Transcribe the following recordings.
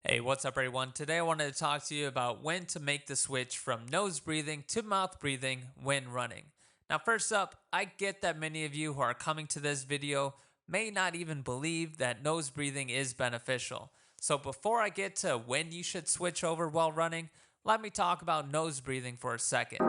Hey, what's up, everyone? Today I wanted to talk to you about when to make the switch from nose breathing to mouth breathing when running. Now, first up, I get that many of you who are coming to this video may not even believe that nose breathing is beneficial. So, before I get to when you should switch over while running, let me talk about nose breathing for a second.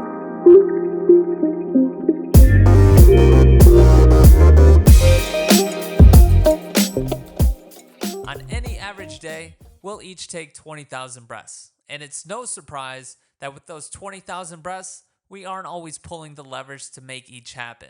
On any average day, we'll each take 20,000 breaths. And it's no surprise that with those 20,000 breaths, we aren't always pulling the levers to make each happen.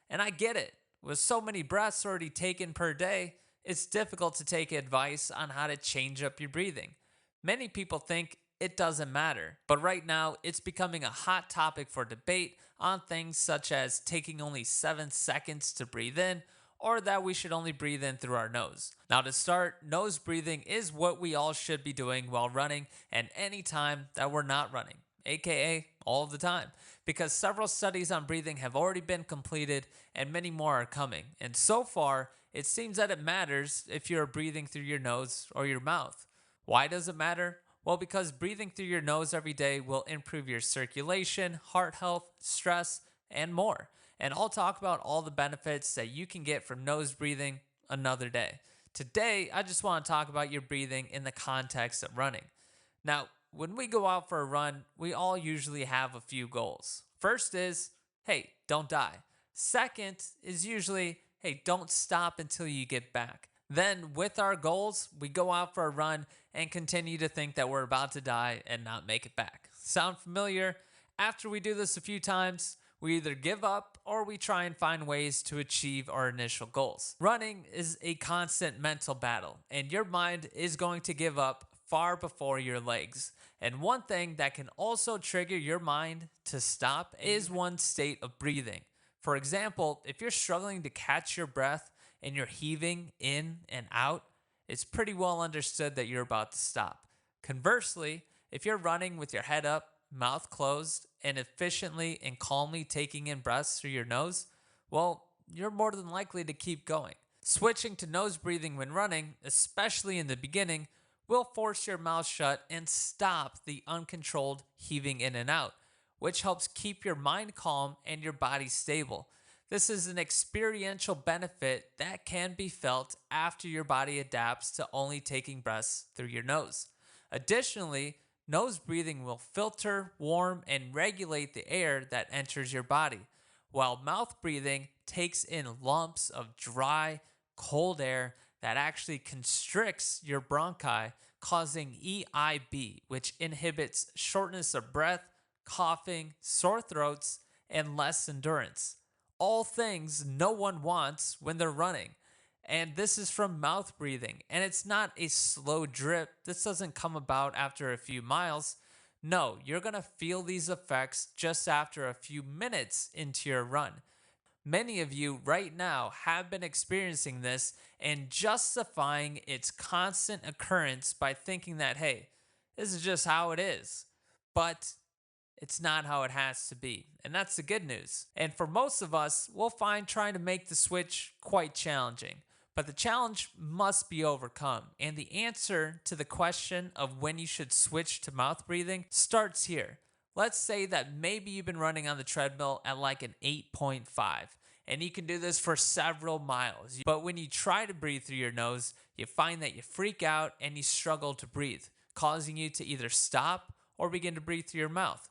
And I get it. With so many breaths already taken per day, it's difficult to take advice on how to change up your breathing. Many people think it doesn't matter, but right now it's becoming a hot topic for debate on things such as taking only 7 seconds to breathe in or that we should only breathe in through our nose. Now, to start, nose breathing is what we all should be doing while running and any time that we're not running, aka all the time, because several studies on breathing have already been completed and many more are coming. And so far, it seems that it matters if you're breathing through your nose or your mouth. Why does it matter? Well, because breathing through your nose every day will improve your circulation, heart health, stress, and more. And I'll talk about all the benefits that you can get from nose breathing another day. Today, I just want to talk about your breathing in the context of running. Now, when we go out for a run, we all usually have a few goals. First is, hey, don't die. Second is usually, hey, don't stop until you get back. Then, with our goals, we go out for a run and continue to think that we're about to die and not make it back. Sound familiar? After we do this a few times, we either give up or we try and find ways to achieve our initial goals. Running is a constant mental battle, and your mind is going to give up far before your legs. And one thing that can also trigger your mind to stop is one state of breathing. For example, if you're struggling to catch your breath and you're heaving in and out, it's pretty well understood that you're about to stop. Conversely, if you're running with your head up, mouth closed, and efficiently and calmly taking in breaths through your nose, well, you're more than likely to keep going. Switching to nose breathing when running, especially in the beginning, will force your mouth shut and stop the uncontrolled heaving in and out, which helps keep your mind calm and your body stable. This is an experiential benefit that can be felt after your body adapts to only taking breaths through your nose. Additionally, nose breathing will filter, warm, and regulate the air that enters your body, while mouth breathing takes in lumps of dry, cold air that actually constricts your bronchi, causing EIB, which inhibits shortness of breath, coughing, sore throats, and less endurance. All things no one wants when they're running. And this is from mouth breathing. And it's not a slow drip. This doesn't come about after a few miles. No, you're going to feel these effects just after a few minutes into your run. Many of you right now have been experiencing this and justifying its constant occurrence by thinking that, hey, this is just how it is. But it's not how it has to be. And that's the good news. And for most of us, we'll find trying to make the switch quite challenging. But the challenge must be overcome. And the answer to the question of when you should switch to mouth breathing starts here. Let's say that maybe you've been running on the treadmill at like an 8.5, and you can do this for several miles. But when you try to breathe through your nose, you find that you freak out and you struggle to breathe, causing you to either stop or begin to breathe through your mouth.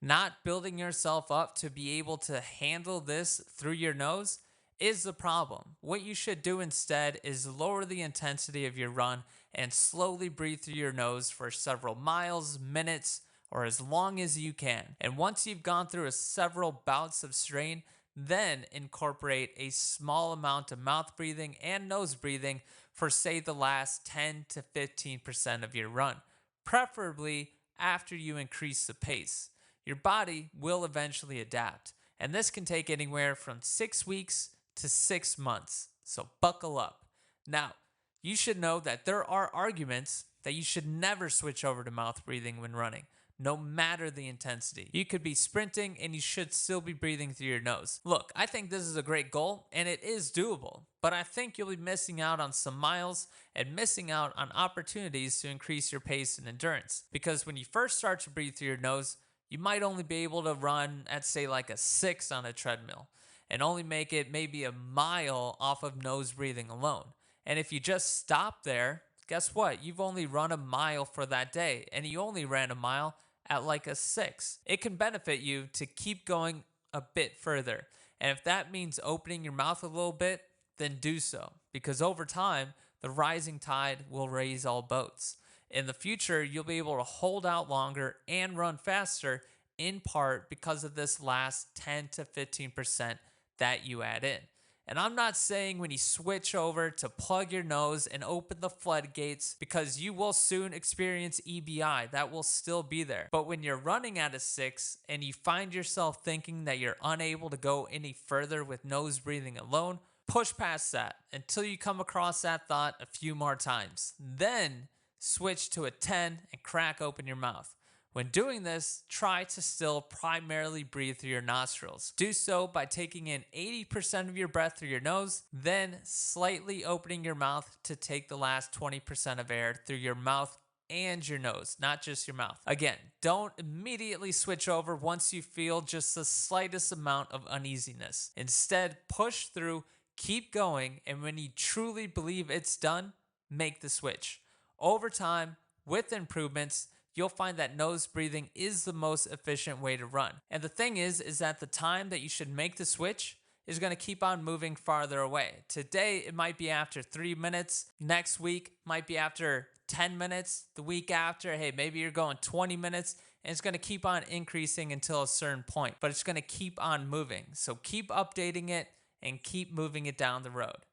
Not building yourself up to be able to handle this through your nose is the problem. What you should do instead is lower the intensity of your run and slowly breathe through your nose for several miles, minutes, or as long as you can. And once you've gone through several bouts of strain, then incorporate a small amount of mouth breathing and nose breathing for, say, the last 10 to 15% of your run, preferably after you increase the pace. Your body will eventually adapt, and this can take anywhere from 6 weeks to 6 months. So buckle up. Now, you should know that there are arguments that you should never switch over to mouth breathing when running. no matter the intensity. You could be sprinting and you should still be breathing through your nose. Look, I think this is a great goal and it is doable, but I think you'll be missing out on some miles and missing out on opportunities to increase your pace and endurance. Because when you first start to breathe through your nose, you might only be able to run at say like a 6 on a treadmill and only make it maybe a mile off of nose breathing alone. And if you just stop there, guess what? You've only run a mile for that day and you only ran a mile at like a 6. It can benefit you to keep going a bit further. And if that means opening your mouth a little bit, then do so. Because over time, the rising tide will raise all boats. In the future, you'll be able to hold out longer and run faster, in part because of this last 10 to 15% that you add in. And I'm not saying when you switch over to plug your nose and open the floodgates, because you will soon experience EBI. That will still be there. But when you're running at a 6 and you find yourself thinking that you're unable to go any further with nose breathing alone, push past that until you come across that thought a few more times. Then switch to a 10 and crack open your mouth. When doing this, try to still primarily breathe through your nostrils. Do so by taking in 80% of your breath through your nose, then slightly opening your mouth to take the last 20% of air through your mouth and your nose, not just your mouth. Again, don't immediately switch over once you feel just the slightest amount of uneasiness. Instead, push through, keep going, and when you truly believe it's done, make the switch. Over time, with improvements, you'll find that nose breathing is the most efficient way to run. And the thing is that the time that you should make the switch is going to keep on moving farther away. Today, it might be after 3 minutes. Next week, might be after 10 minutes. The week after, hey, maybe you're going 20 minutes. And it's going to keep on increasing until a certain point. But it's going to keep on moving. So keep updating it and keep moving it down the road.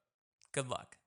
Good luck.